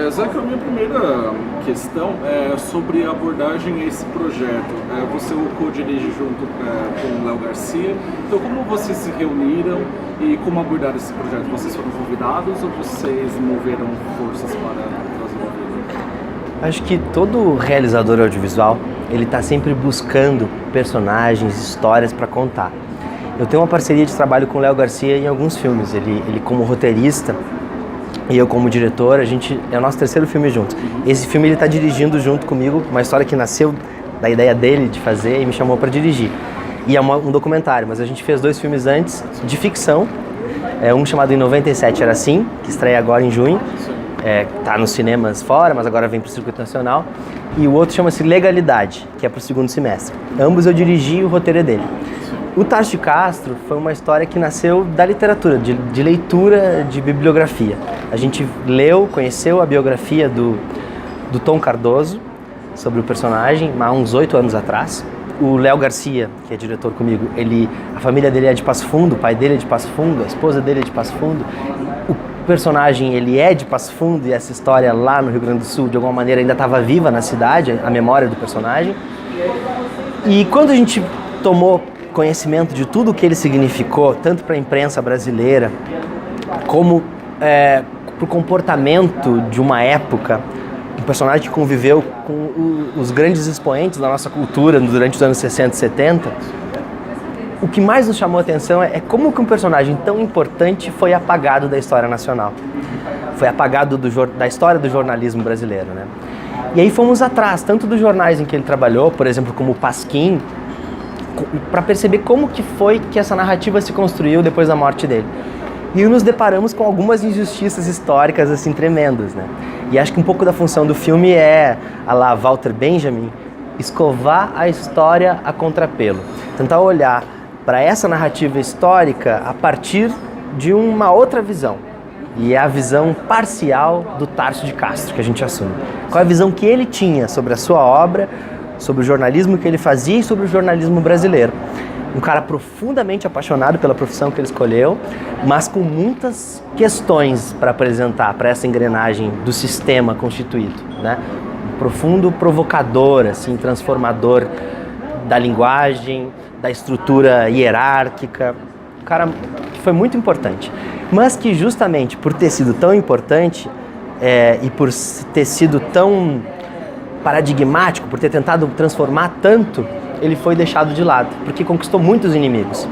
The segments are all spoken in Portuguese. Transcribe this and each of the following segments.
Zeca, a minha primeira questão é sobre a abordagem a esse projeto. Você o co-dirige junto com o Léo Garcia. Então, como vocês se reuniram e como abordaram esse projeto? Vocês foram convidados ou vocês moveram forças para trazer o vídeo? Acho que todo realizador audiovisual, ele está sempre buscando personagens, histórias para contar. Eu tenho uma parceria de trabalho com o Léo Garcia em alguns filmes. Ele como roteirista e eu como diretor, é o nosso terceiro filme juntos. Esse filme ele está dirigindo junto comigo, uma história que nasceu da ideia dele de fazer e me chamou para dirigir. E é um documentário, mas a gente fez 2 filmes antes de ficção. Um chamado Em 97 Era Assim, que estreia agora em junho. Tá nos cinemas fora, mas agora vem para o circuito nacional. E o outro chama-se Legalidade, que é para o segundo semestre. Ambos eu dirigi e o roteiro é dele. O Tarso de Castro foi uma história que nasceu da literatura, de leitura de bibliografia. A gente conheceu a biografia do Tom Cardoso sobre o personagem há uns 8 anos atrás. O Léo Garcia, que é diretor comigo, a família dele é de Passo Fundo, o pai dele é de Passo Fundo, a esposa dele é de Passo Fundo. O personagem ele é de Passo Fundo e essa história lá no Rio Grande do Sul, de alguma maneira, ainda estava viva na cidade, a memória do personagem. E quando a gente tomou conhecimento de tudo o que ele significou, tanto para a imprensa brasileira, como para o comportamento de uma época, um personagem que conviveu com os grandes expoentes da nossa cultura durante os anos 60 e 70, o que mais nos chamou a atenção é como que um personagem tão importante foi apagado da história nacional. Foi apagado da história do jornalismo brasileiro, né? E aí fomos atrás, tanto dos jornais em que ele trabalhou, por exemplo, como o Pasquim, para perceber como que foi que essa narrativa se construiu depois da morte dele. E nos deparamos com algumas injustiças históricas assim tremendas, né? E acho que um pouco da função do filme a lá Walter Benjamin, escovar a história a contrapelo. Tentar olhar para essa narrativa histórica a partir de uma outra visão. E é a visão parcial do Tarso de Castro que a gente assume. Qual é a visão que ele tinha sobre a sua obra, sobre o jornalismo que ele fazia e sobre o jornalismo brasileiro. Um cara profundamente apaixonado pela profissão que ele escolheu, mas com muitas questões para apresentar para essa engrenagem do sistema constituído, né? Um profundo provocador, assim, transformador da linguagem, da estrutura hierárquica. Um cara que foi muito importante, mas que justamente por ter sido tão importante e por ter sido tão paradigmático, por ter tentado transformar tanto, ele foi deixado de lado, porque conquistou muitos inimigos.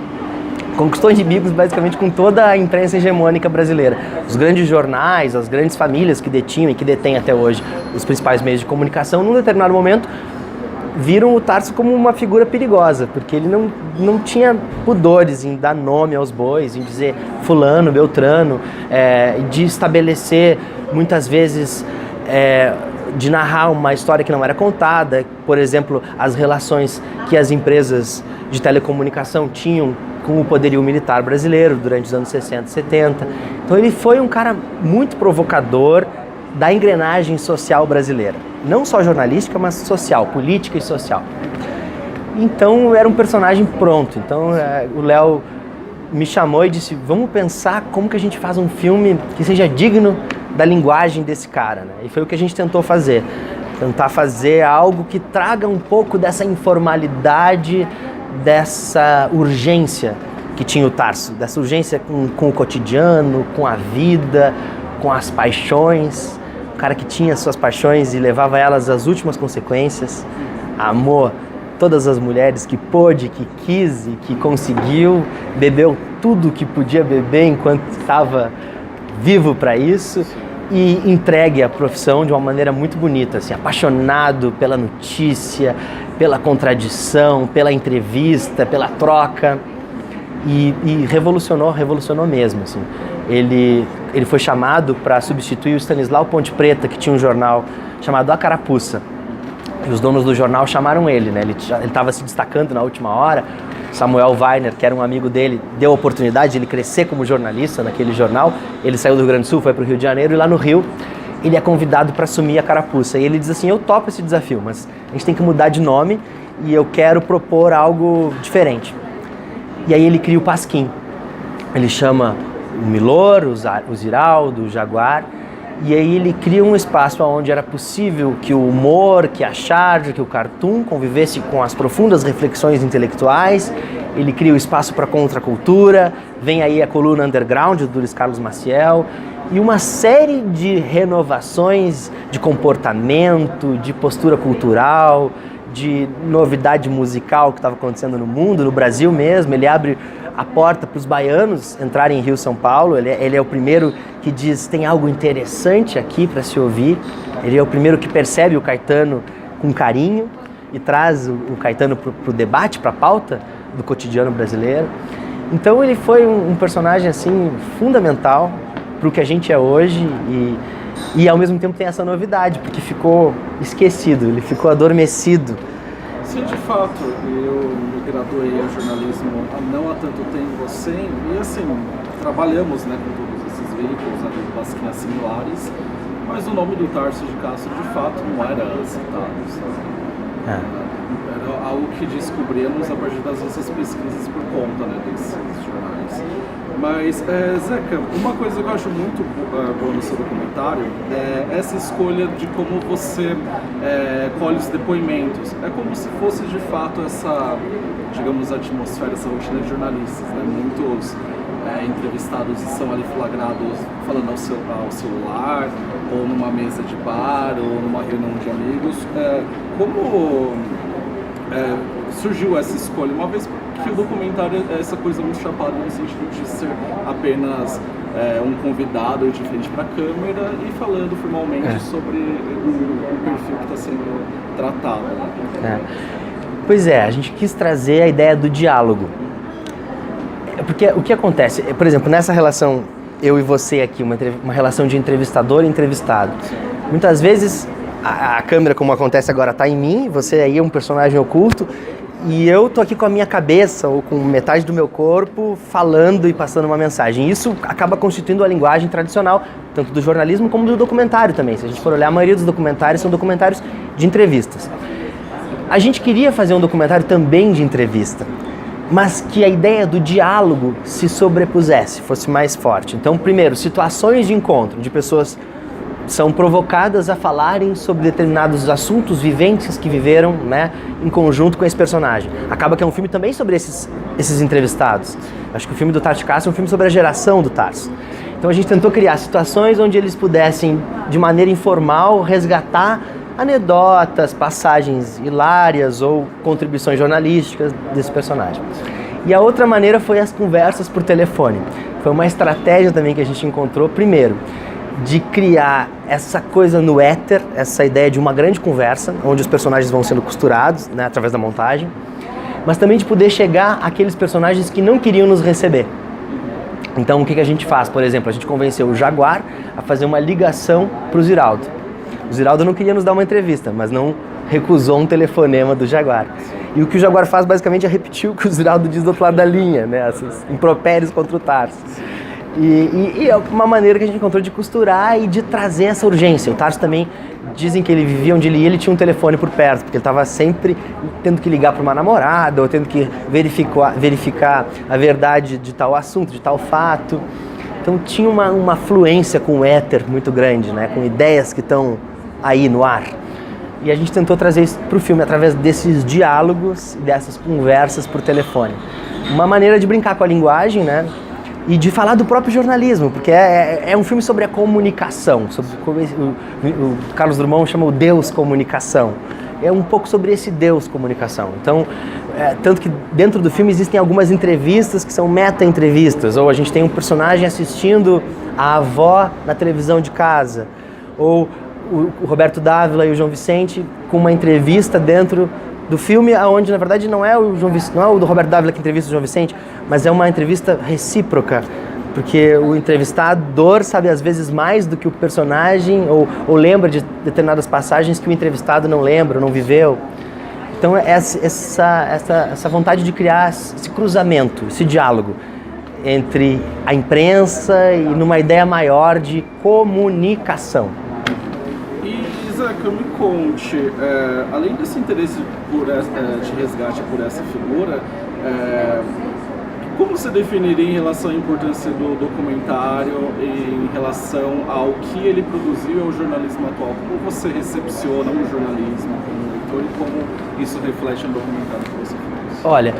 Conquistou inimigos basicamente com toda a imprensa hegemônica brasileira. Os grandes jornais, as grandes famílias que detinham e que detêm até hoje os principais meios de comunicação, num determinado momento, viram o Tarso como uma figura perigosa, porque ele não tinha pudores em dar nome aos bois, em dizer fulano, beltrano, de estabelecer muitas vezes de narrar uma história que não era contada, por exemplo, as relações que as empresas de telecomunicação tinham com o poderio militar brasileiro durante os anos 60 e 70. Então ele foi um cara muito provocador da engrenagem social brasileira. Não só jornalística, mas social, política e social. Então era um personagem pronto. Então o Léo me chamou e disse, vamos pensar como que a gente faz um filme que seja digno da linguagem desse cara, né? E foi o que a gente tentou fazer. Tentar fazer algo que traga um pouco dessa informalidade, dessa urgência que tinha o Tarso, dessa urgência com o cotidiano, com a vida, com as paixões. O cara que tinha suas paixões e levava elas às últimas consequências. Amor todas as mulheres que pôde, que quis e que conseguiu, bebeu tudo que podia beber enquanto estava vivo para isso e entregue a profissão de uma maneira muito bonita, assim, apaixonado pela notícia, pela contradição, pela entrevista, pela troca e revolucionou mesmo, assim. Ele foi chamado para substituir o Stanislau Ponte Preta, que tinha um jornal chamado A Carapuça. E os donos do jornal chamaram ele, né? Ele estava se destacando na última hora. Samuel Weiner, que era um amigo dele, deu a oportunidade de ele crescer como jornalista naquele jornal. Ele saiu do Rio Grande do Sul, foi para o Rio de Janeiro, e lá no Rio ele é convidado para assumir a Carapuça. E ele diz assim, eu topo esse desafio, mas a gente tem que mudar de nome e eu quero propor algo diferente. E aí ele cria o Pasquim. Ele chama o Milor, o Ziraldo, o Jaguar, E aí ele cria um espaço onde era possível que o humor, que a charge, que o cartoon convivesse com as profundas reflexões intelectuais. Ele cria o espaço para a contracultura, vem aí a coluna underground do Luiz Carlos Maciel e uma série de renovações de comportamento, de postura cultural, de novidade musical que estava acontecendo no mundo, no Brasil mesmo. Ele abre a porta para os baianos entrarem em Rio São Paulo. Ele é o primeiro que diz: tem algo interessante aqui para se ouvir. Ele é o primeiro que percebe o Caetano com carinho e traz o Caetano para o debate, para a pauta do cotidiano brasileiro. Então ele foi um personagem assim fundamental para o que a gente é hoje e ao mesmo tempo tem essa novidade, porque ficou esquecido, ele ficou adormecido. Sim, de fato, eu me graduei em jornalismo não há tanto tempo assim, e assim, trabalhamos, né, com todos esses veículos, basquinhas similares, mas o nome do Tarso de Castro de fato não era citado, sabe? Era algo que descobrimos a partir das nossas pesquisas por conta, né, desses jornais. Mas, Zeca, uma coisa que eu acho muito boa no seu documentário é essa escolha de como você colhe os depoimentos. É como se fosse, de fato, essa, digamos, atmosfera, essa rotina de jornalistas, né? Muitos entrevistados são ali flagrados falando ao celular, ou numa mesa de bar, ou numa reunião de amigos. Como surgiu essa escolha? Uma vez que o documentário é essa coisa muito chapada no sentido de ser apenas um convidado de frente para a câmera e falando formalmente sobre o perfil que está sendo tratado. Né? Pois é, a gente quis trazer a ideia do diálogo. Porque o que acontece, por exemplo, nessa relação, eu e você aqui, uma relação de entrevistador e entrevistado, muitas vezes a câmera, como acontece agora, está em mim, você aí é um personagem oculto, e eu tô aqui com a minha cabeça ou com metade do meu corpo falando e passando uma mensagem. Isso acaba constituindo a linguagem tradicional, tanto do jornalismo como do documentário também. Se a gente for olhar, a maioria dos documentários são documentários de entrevistas. A gente queria fazer um documentário também de entrevista, mas que a ideia do diálogo se sobrepusesse, fosse mais forte. Então, primeiro, situações de encontro de pessoas são provocadas a falarem sobre determinados assuntos viventes que viveram, né, em conjunto com esse personagem. Acaba que é um filme também sobre esses entrevistados. Acho que o filme do Tarso de Castro é um filme sobre a geração do Tarso. Então a gente tentou criar situações onde eles pudessem, de maneira informal, resgatar anedotas, passagens hilárias ou contribuições jornalísticas desse personagem. E a outra maneira foi as conversas por telefone. Foi uma estratégia também que a gente encontrou, primeiro, de criar essa coisa no éter, essa ideia de uma grande conversa, onde os personagens vão sendo costurados, né, através da montagem, mas também de poder chegar àqueles personagens que não queriam nos receber. Então, o que a gente faz? Por exemplo, a gente convenceu o Jaguar a fazer uma ligação para o Ziraldo. O Ziraldo não queria nos dar uma entrevista, mas não recusou um telefonema do Jaguar. E o que o Jaguar faz, basicamente, é repetir o que o Ziraldo diz do outro lado da linha, né, esses impropérios contra o Tarso. E é uma maneira que a gente encontrou de costurar e de trazer essa urgência. O Tarso também, dizem que ele vivia onde ele ia, ele tinha um telefone por perto, porque ele estava sempre tendo que ligar para uma namorada, ou tendo que verificar a verdade de tal assunto, de tal fato. Então tinha uma fluência com o éter muito grande, né? Com ideias que estão aí no ar. E a gente tentou trazer isso para o filme através desses diálogos e dessas conversas por telefone. Uma maneira de brincar com a linguagem, né? E de falar do próprio jornalismo, porque é um filme sobre a comunicação, sobre o Carlos Drummond chama o Deus Comunicação. É um pouco sobre esse Deus Comunicação. Então, tanto que dentro do filme existem algumas entrevistas que são meta-entrevistas, ou a gente tem um personagem assistindo a avó na televisão de casa, ou o Roberto Dávila e o João Vicente com uma entrevista dentro do filme, onde na verdade não é o do Roberto Dávila que entrevista o João Vicente, mas é uma entrevista recíproca, porque o entrevistador sabe às vezes mais do que o personagem, ou lembra de determinadas passagens que o entrevistado não lembra, não viveu. Então essa vontade de criar esse cruzamento, esse diálogo entre a imprensa e numa ideia maior de comunicação. Zeca, me conte, além desse interesse de resgate por essa figura, Como você definiria em relação à importância do documentário em relação ao que ele produziu ao jornalismo atual? Como você recepciona o jornalismo como leitor e como isso reflete no documentário que você fez? Olha,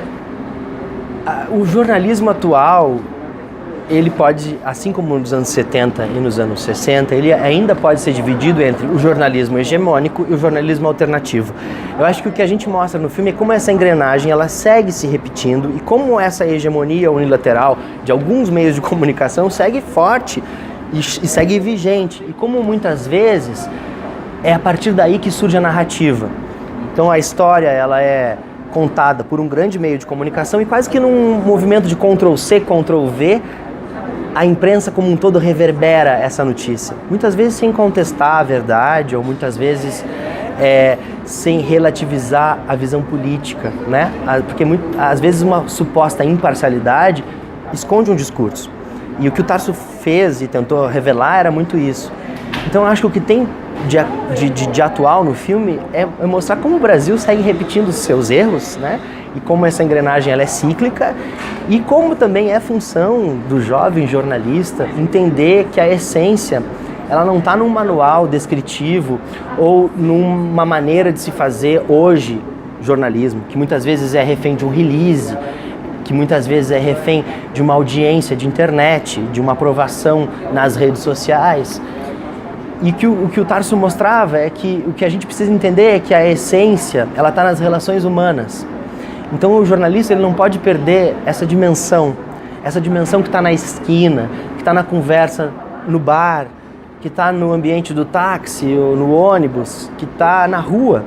o jornalismo atual, ele pode, assim como nos anos 70 e nos anos 60, ele ainda pode ser dividido entre o jornalismo hegemônico e o jornalismo alternativo. Eu acho que o que a gente mostra no filme é como essa engrenagem ela segue se repetindo e como essa hegemonia unilateral de alguns meios de comunicação segue forte e segue vigente. E como muitas vezes é a partir daí que surge a narrativa. Então a história ela é contada por um grande meio de comunicação e quase que num movimento de Ctrl+C, Ctrl+V, a imprensa como um todo reverbera essa notícia. Muitas vezes sem contestar a verdade ou muitas vezes sem relativizar a visão política, né? Porque às vezes uma suposta imparcialidade esconde um discurso. E o que o Tarso fez e tentou revelar era muito isso. Então eu acho que o que tem de atual no filme é mostrar como o Brasil segue repetindo os seus erros, né? E como essa engrenagem ela é cíclica e como também é função do jovem jornalista entender que a essência ela não está num manual descritivo ou numa maneira de se fazer hoje jornalismo, que muitas vezes é refém de um release, que muitas vezes é refém de uma audiência de internet, de uma aprovação nas redes sociais. E o que o Tarso mostrava é que o que a gente precisa entender é que a essência ela está nas relações humanas. Então o jornalista ele não pode perder essa dimensão que está na esquina, que está na conversa no bar, que está no ambiente do táxi ou no ônibus, que está na rua.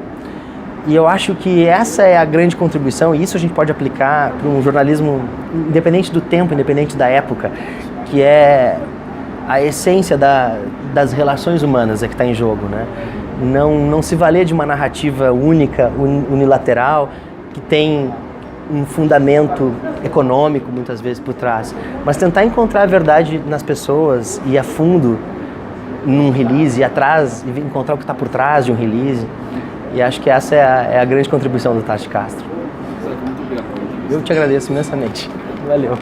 E eu acho que essa é a grande contribuição e isso a gente pode aplicar para um jornalismo independente do tempo, independente da época, que é a essência das relações humanas é que está em jogo, né? Não se valer de uma narrativa única, unilateral, que tem um fundamento econômico muitas vezes por trás, mas tentar encontrar a verdade nas pessoas e a fundo num release, e atrás, e encontrar o que está por trás de um release. E acho que essa é a grande contribuição do Tarso de Castro. Muito obrigado. Eu te agradeço imensamente. Valeu.